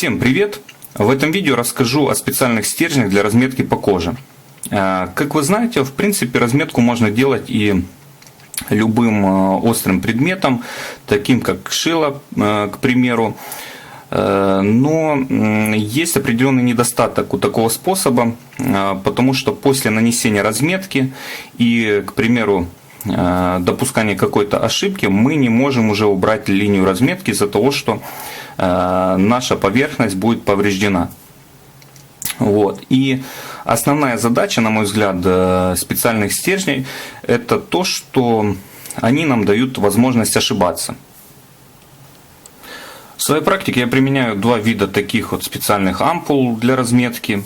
Всем привет! В этом видео расскажу о специальных стержнях для разметки по коже. Как вы знаете, в принципе разметку можно делать и любым острым предметом, таким как шило, к примеру. Но есть определенный недостаток у такого способа, потому что после нанесения разметки и, к примеру, допускания какой-то ошибки, мы не можем уже убрать линию разметки из-за того, что наша поверхность будет повреждена. Вот. И основная задача, на мой взгляд, специальных стержней – это то, что они нам дают возможность ошибаться. В своей практике я применяю два вида таких вот специальных ампул для разметки.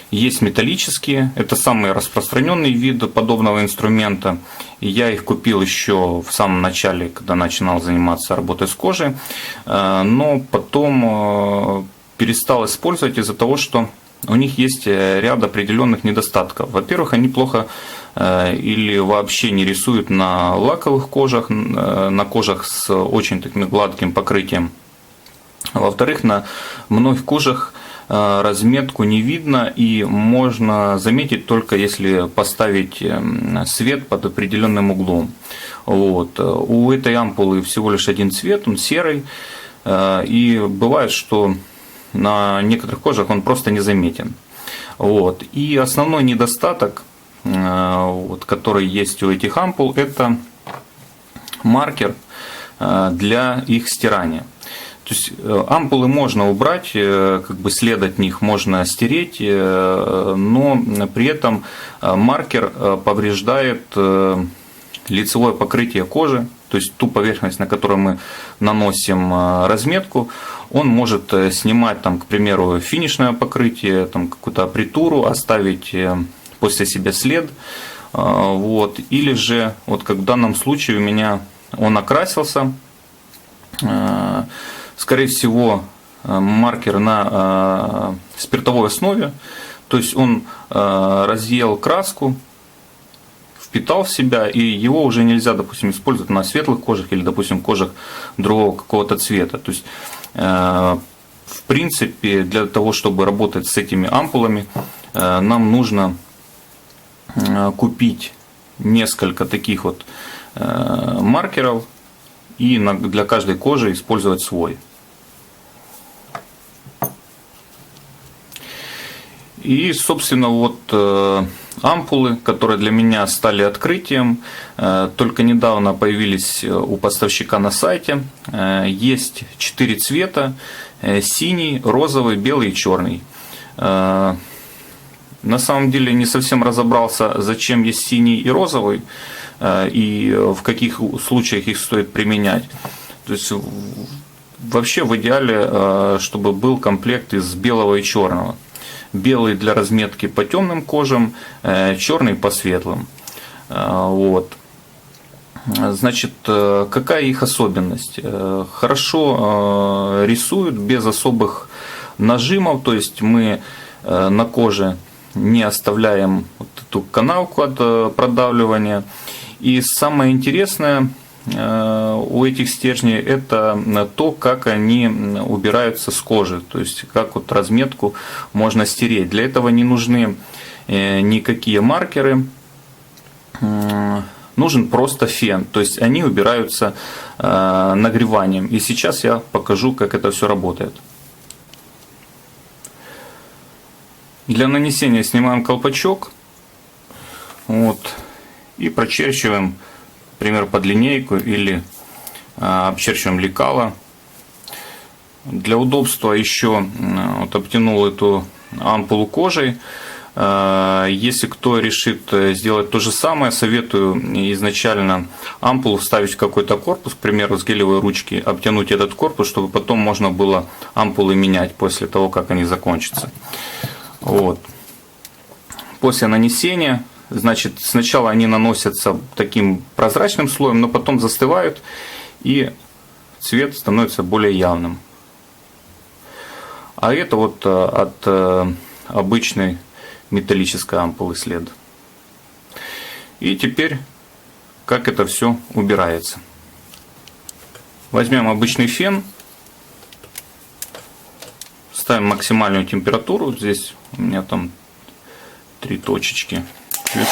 Есть металлические, это самый распространенный вид подобного инструмента. Я их купил еще в самом начале, когда начинал заниматься работой с кожей, но потом перестал использовать из-за того, что у них есть ряд определенных недостатков. Во-первых, они плохо или вообще не рисуют на лаковых кожах, на кожах с очень таким гладким покрытием. Во-вторых, на многих кожах разметку не видно и можно заметить только если поставить свет под определенным углом. Вот. У этой ампулы всего лишь один цвет, он серый, и бывает, что на некоторых кожах он просто не заметен. Вот. И основной недостаток, вот, который есть у этих ампул, это маркер для их стирания. То есть ампулы можно убрать, как бы след от них можно стереть, но при этом маркер повреждает лицевое покрытие кожи, то есть ту поверхность, на которой мы наносим разметку. Он может снимать, там, к примеру, финишное покрытие, там, какую-то апритуру, оставить после себя след. Вот. Или же, вот как в данном случае у меня он окрасился. Скорее всего, маркер на спиртовой основе, то есть он разъел краску, впитал в себя, и его уже нельзя, допустим, использовать на светлых кожах или, допустим, кожах другого какого-то цвета. То есть, в принципе, для того, чтобы работать с этими ампулами, нам нужно купить несколько таких вот маркеров и для каждой кожи использовать свой. И, собственно, вот ампулы, которые для меня стали открытием, только недавно появились у поставщика на сайте. Есть 4 цвета: синий, розовый, белый и черный. На самом деле не совсем разобрался, зачем есть синий и розовый, и в каких случаях их стоит применять. То есть вообще в идеале, чтобы был комплект из белого и черного. Белый для разметки по темным кожам, черный по светлым. Вот. Значит, какая их особенность? Хорошо рисуют без особых нажимов, то есть мы на коже не оставляем вот эту канавку от продавливания. И самое интересное у этих стержней это то, как они убираются с кожи, то есть как вот разметку можно стереть. Для этого не нужны никакие маркеры, нужен просто фен, то есть они убираются нагреванием. И сейчас я покажу, как это все работает. Для нанесения снимаем колпачок, вот, и прочерчиваем, например, под линейку или обчерчиваем лекало. Для удобства еще вот обтянул эту ампулу кожей. Если кто решит сделать то же самое, советую изначально ампулу вставить в какой-то корпус, к примеру, с гелевой ручки, обтянуть этот корпус, чтобы потом можно было ампулы менять после того, как они закончатся. Вот. После нанесения, значит, сначала они наносятся таким прозрачным слоем, но потом застывают, и цвет становится более явным. А это вот от обычной металлической ампулы след. И теперь, как это все убирается. Возьмем обычный фен ставим максимальную температуру. Здесь у меня там 3 точечки. Включаем.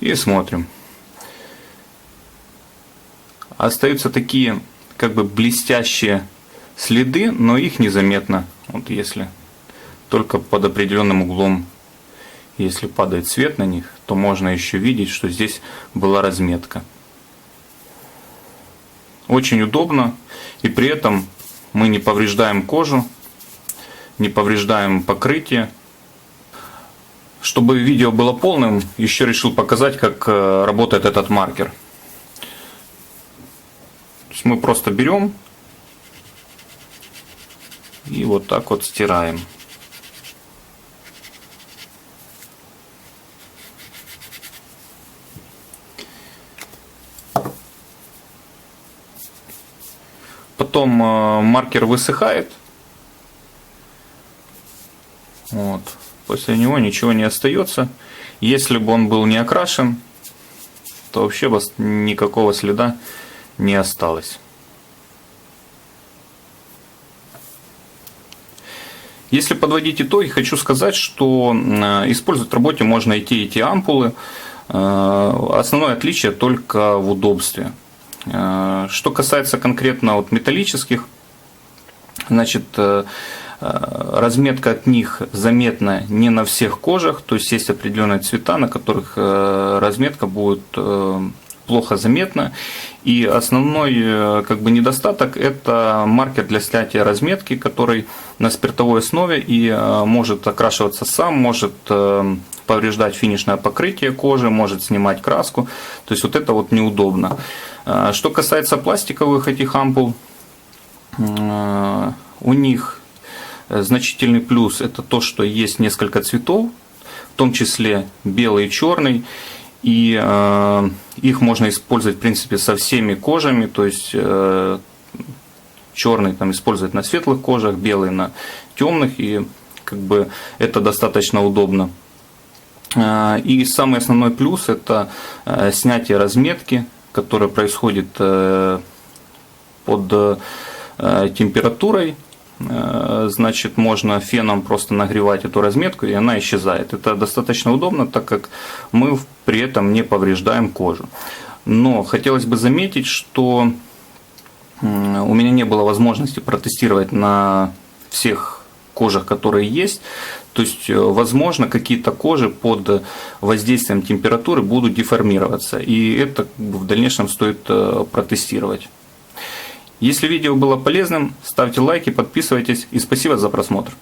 И смотрим. Остаются такие как бы блестящие следы, но их незаметно. Вот если только под определенным углом, если падает свет на них, то можно еще видеть, что здесь была разметка. Очень удобно, и при этом мы не повреждаем кожу, не повреждаем покрытие. Чтобы видео было полным, еще решил показать, как работает этот маркер. То есть мы просто берем и вот так вот стираем. Потом маркер высыхает. Вот. После него ничего не остается. Если бы он был не окрашен, то вообще никакого следа не осталось. Если подводить итоги, хочу сказать, что использовать в работе можно и те ампулы. Основное отличие только в удобстве. Что касается конкретно вот металлических, значит, разметка от них заметна не на всех кожах, то есть есть определенные цвета, на которых разметка будет плохо заметна. И основной как бы недостаток — это маркер для снятия разметки, который на спиртовой основе и может окрашиваться сам, может повреждать финишное покрытие кожи, может снимать краску. То есть вот это вот неудобно. Что касается пластиковых этих ампул, у них значительный плюс — это то, что есть несколько цветов, в том числе белый и черный, и их можно использовать в принципе со всеми кожами, то есть черный там использовать на светлых кожах, белый на темных, и как бы это достаточно удобно. И самый основной плюс — это снятие разметки, которая происходит под температурой. Значит, можно феном просто нагревать эту разметку, и она исчезает. Это достаточно удобно, так как мы при этом не повреждаем кожу. Но хотелось бы заметить, что у меня не было возможности протестировать на всех кожах, которые есть. То есть, возможно, какие-то кожи под воздействием температуры будут деформироваться, и это в дальнейшем стоит протестировать. Если видео было полезным, ставьте лайки, подписывайтесь, и спасибо за просмотр.